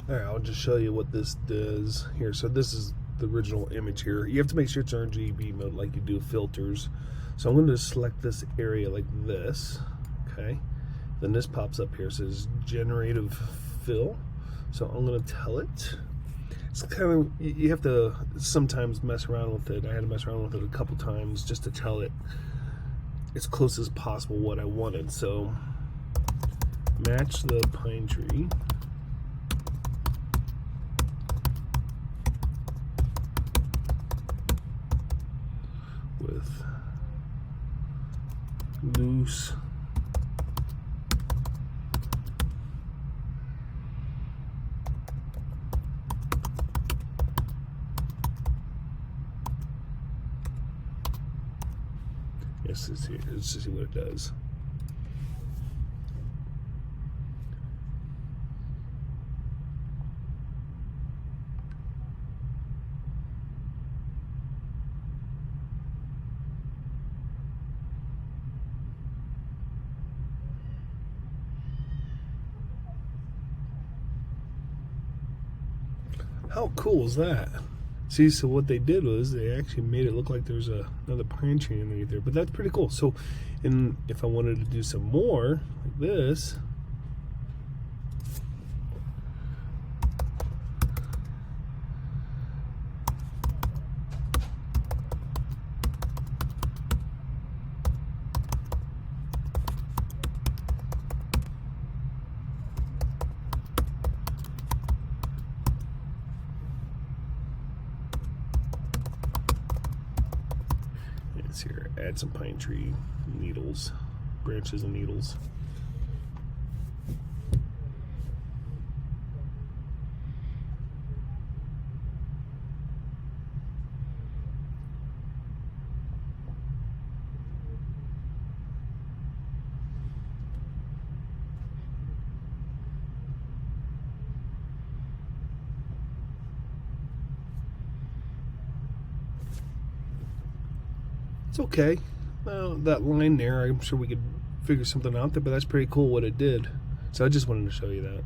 Alright, I'll just show you what this does here. So this is the original image here. You have to make sure it's RGB mode like you do filters. So I'm going to select this area like this, okay? Then this pops up here, it says Generative Fill. So I'm going to tell it. It's kind of, you have to sometimes mess around with it. I had to mess around with it a couple times just to tell it as close as possible what I wanted. So match the pine tree. With loose yes, it's here. Let's see what it does. How cool is that? See, so what they did was they actually made it look like there's another pine tree underneath there, but that's pretty cool. So, if I wanted to do some more like this, it's here, add some pine tree needles, branches and needles. It's okay. Well, that line there, I'm sure we could figure something out there, but that's pretty cool what it did. So I just wanted to show you that.